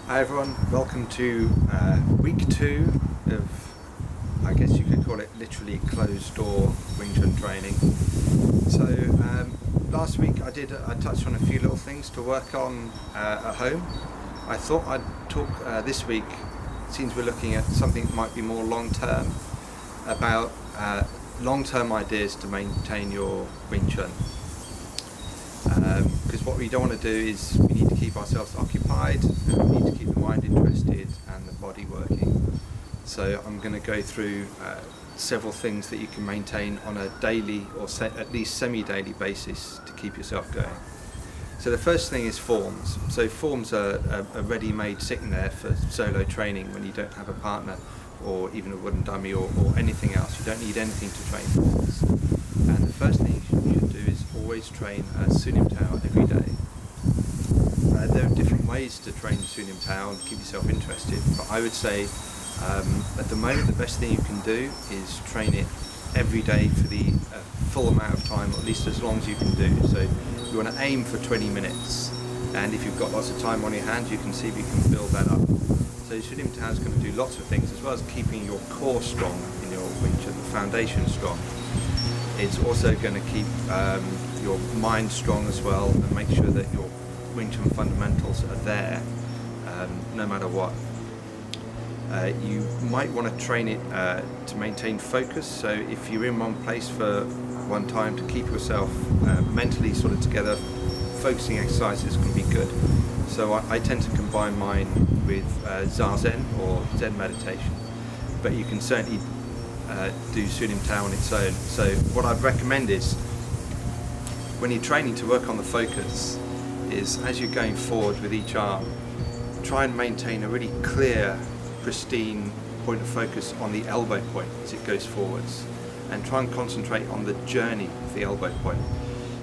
Hi everyone, welcome to week 2 of, I guess you could call it literally closed door Wing Chun training. So last week I touched on a few little things to work on at home. I thought I'd talk this week, since we're looking at something that might be more long term, about long term ideas to maintain your Wing Chun. Because what we don't want to do is we need to keep ourselves occupied, and we need to keep the mind interested and the body working. So I'm going to go through several things that you can maintain on a daily or at least semi-daily basis to keep yourself going. So the first thing is forms. So forms are ready-made sitting there for solo training when you don't have a partner or even a wooden dummy or anything else. You don't need anything to train forms. And the first thing you should do is always train Sui Nim Tao every day. There are different ways to train Sui Nim Tao and keep yourself interested, but I would say at the moment the best thing you can do is train it every day for the full amount of time, or at least as long as you can do. So you want to aim for 20 minutes, and if you've got lots of time on your hands, you can see if you can build that up. So Sui Nim Tao is going to do lots of things, as well as keeping your core strong in your Wing Chun, the foundation strong. It's also going to keep your mind strong as well, and make sure that your Wing Chun fundamentals are there no matter what. You might want to train it to maintain focus, so if you're in one place for one time, to keep yourself mentally sort of together, focusing exercises can be good. So I tend to combine mine with Zazen or Zen meditation, but you can certainly do Sui Nim Tao on its own. So what I'd recommend is, when you're training to work on the focus, is as you're going forward with each arm, try and maintain a really clear, pristine point of focus on the elbow point as it goes forwards, and try and concentrate on the journey of the elbow point.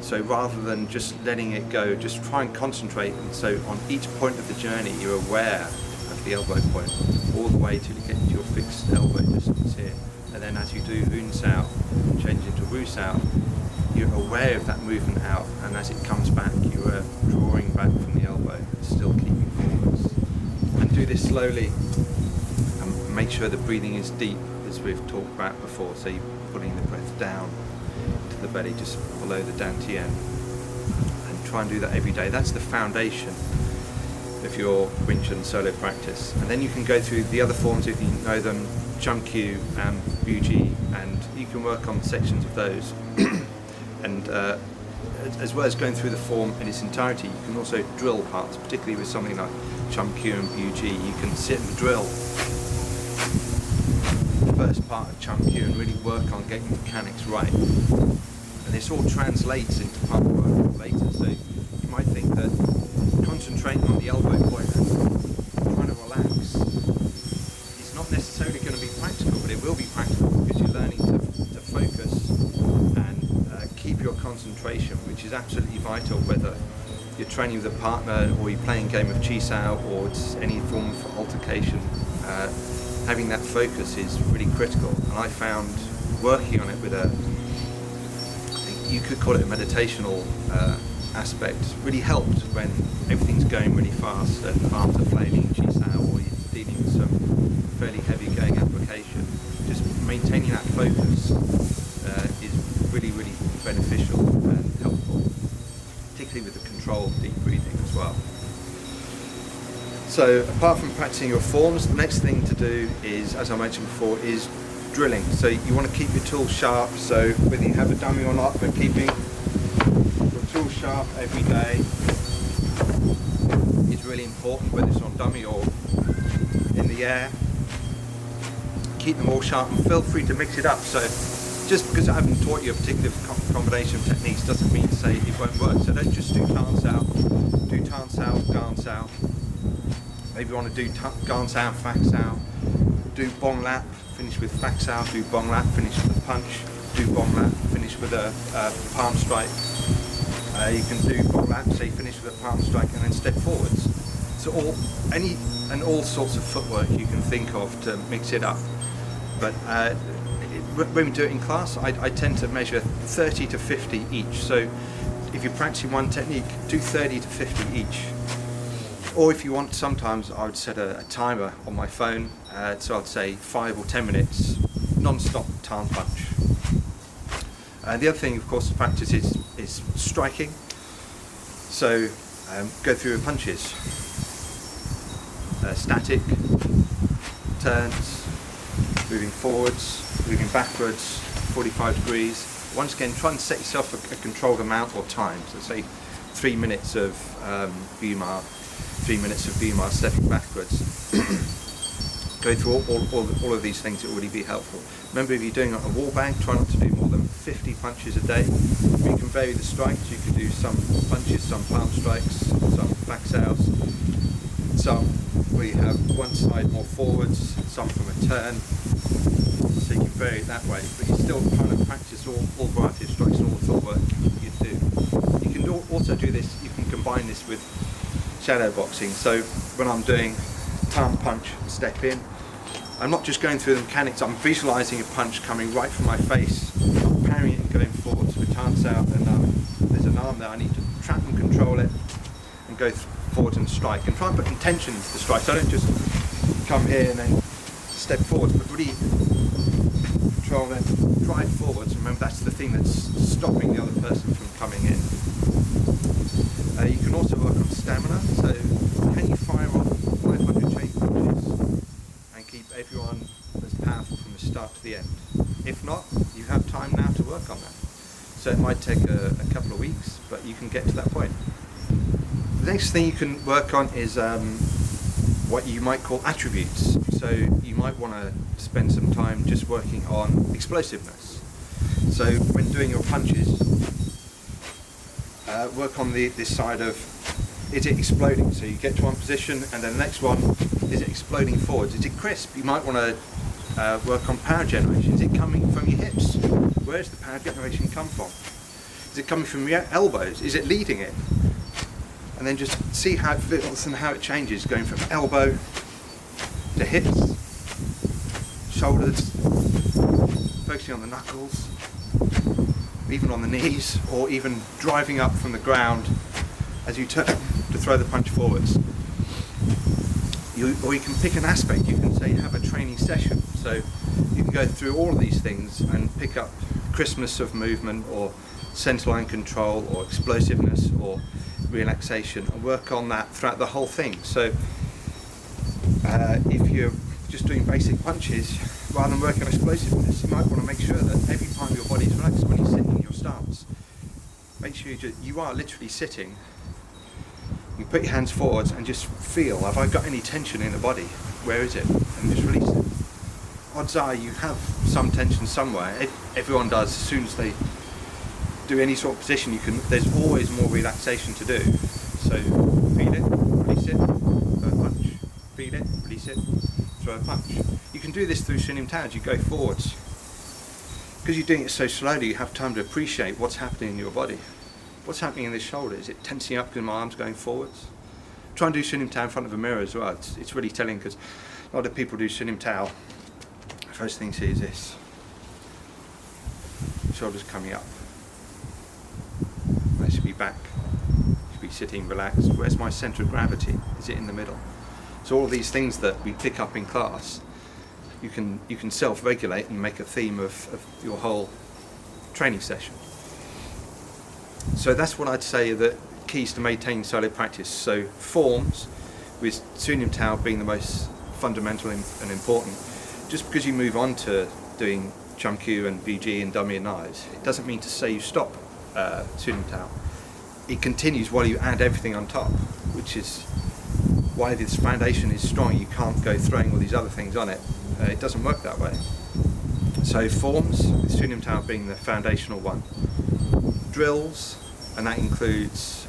So rather than just letting it go, just try and concentrate, and so on each point of the journey you're aware of the elbow point all the way till you get to your fixed elbow distance here. And then as you do Hun Sao and change into Wu Sao, you're aware of that movement out, and as it comes back you are drawing back from the elbow, still keeping forwards. And do this slowly, and make sure the breathing is deep, as we've talked about before, so you're putting the breath down to the belly, just below the dantian, and try and do that every day. That's the foundation of your Wing Chun solo practice. And then you can go through the other forms if you know them, Chum Kyu and Buji, and you can work on sections of those. And as well as going through the form in its entirety, you can also drill parts, particularly with something like Chum Kyu and Buji. You can sit and drill the first part of Chum Kyu and really work on getting the mechanics right. And this all translates into part work later. So you might think that concentrating on the elbow point and trying to relax is not necessarily going to be practical, but it will be practical because you're learning to focus and keep your concentration, which is absolutely vital, whether you're training with a partner or you're playing a game of Chi Sao or it's any form of altercation. Having that focus is really critical, and I found working on it with you could call it a meditational aspect, really helped when everything's going really fast, and after playing Chi Sao or you're dealing with some fairly heavy going application, just maintaining that focus is really, really beneficial and helpful, particularly with the controlled deep breathing as well. So apart from practicing your forms, the next thing to do is, as I mentioned before, is drilling. So you want to keep your tools sharp, so whether you have a dummy or not, but keeping your tools sharp every day is really important, whether it's on dummy or in the air. Keep them all sharp, and feel free to mix it up. So just because I haven't taught you a particular combination of techniques doesn't mean to say it won't work. So don't just do Tan Sao, do Tan Sao, Gan Sao. Maybe you want to do Gan Sao, Fak Sao, do Bong Lap, finish with Fak Sao, do Bong Lap, finish with a punch, do Bong Lap, finish with a palm strike. You can do Bong Lap, say finish with a palm strike and then step forwards. So all sorts of footwork you can think of to mix it up. But when we do it in class, I tend to measure 30 to 50 each. So if you're practicing one technique, do 30 to 50 each. Or if you want, sometimes I would set a timer on my phone, so I'd say 5 or 10 minutes non-stop Tan punch. The other thing, of course, to practice is striking. So go through your punches, static, turns, moving forwards, moving backwards, 45 degrees. Once again, try and set yourself a controlled amount or time. So say 3 minutes of Bhima, 3 minutes of Bhima stepping backwards. Go through all of these things. It will really be helpful. Remember, if you're doing a wall bag, try not to do more than 50 punches a day. You can vary the strikes. You can do some punches, some palm strikes, some back sails, some where you have one side more forwards, some from a turn. So you can vary it that way, but you're still trying to practice all variety of strikes and all the footwork you do. You can also do this, you can combine this with shadow boxing. So when I'm doing Tan punch, step in, I'm not just going through the mechanics, I'm visualising a punch coming right from my face, I'm parrying it and going forwards with Tan's out, and there's an arm there, I need to trap and control it and go forwards and strike, and try and put intention into the strike. So I don't just come here and then step forwards, but really control and drive forwards. Remember, that's the thing that's stopping the other person from coming in. You can also work on stamina, so can you fire off 500 chain punches and keep everyone as powerful from the start to the end? If not, you have time now to work on that. So it might take a couple of weeks, but you can get to that point. The next thing you can work on is what you might call attributes. So you might want to spend some time just working on explosiveness. So when doing your punches, work on this side of, is it exploding? So you get to one position and then the next one, is it exploding forwards? Is it crisp? You might want to work on power generation. Is it coming from your hips? Where does the power generation come from? Is it coming from your elbows? Is it leading it? And then just see how it feels and how it changes, going from elbow to hips, shoulders, focusing on the knuckles, even on the knees, or even driving up from the ground as you turn to throw the punch forwards. Or you can pick an aspect. You can say have a training session. So you can go through all of these things and pick up crispness of movement, or centerline control, or explosiveness, or relaxation, and work on that throughout the whole thing. So if you're just doing basic punches, rather than working on explosiveness, you might want to make sure that every time your body's relaxed when you're sitting in your stance, make sure you are literally sitting. You put your hands forwards and just feel, have I got any tension in the body? Where is it? And just release it. Odds are you have some tension somewhere. Everyone does. As soon as they do any sort of position, there's always more relaxation to do. So feel it, release it, throw a punch. Feel it, release it, throw a punch. You can do this through Sui Nim Tao as you go forwards. Because you're doing it so slowly, you have time to appreciate what's happening in your body. What's happening in this shoulder? Is it tensing up because my arm's going forwards? Try and do Sui Nim Tao in front of a mirror as well. It's really telling, because a lot of people do Sui Nim Tao. The first thing you see is this. Shoulders coming up. I should be back. I should be sitting relaxed. Where's my centre of gravity? Is it in the middle? So all of these things that we pick up in class, you can self-regulate and make a theme of your whole training session. So that's what I'd say are the keys to maintaining solid practice. So forms, with Sui Nim Tao being the most fundamental and important. Just because you move on to doing Chum Kyu and VG and dummy and knives, it doesn't mean to say you stop Sui Nim Tao. It continues while you add everything on top, which is why this foundation is strong. You can't go throwing all these other things on it. It doesn't work that way. So forms, with Sui Nim Tao being the foundational one. Drills, and that includes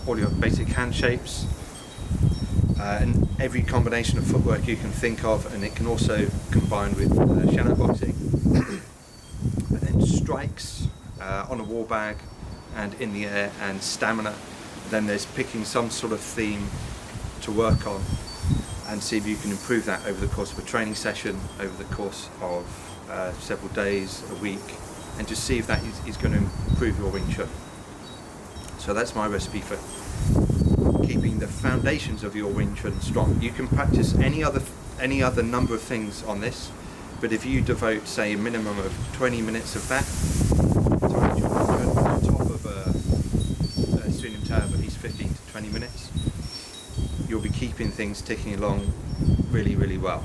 all your basic hand shapes, and every combination of footwork you can think of, and it can also combine with shadow boxing. And then strikes on a wall bag and in the air, and stamina. Then there's picking some sort of theme to work on and see if you can improve that over the course of a training session, over the course of several days, a week, and just see if that is going to improve your Wing Chun. So that's my recipe for keeping the foundations of your Wing Chun strong. You can practice any other number of things on this, but if you devote, say, a minimum of 20 minutes of that time to Wing Chun on top of a Sui Nim Tao of at least 15 to 20 minutes, you'll be keeping things ticking along really, really well.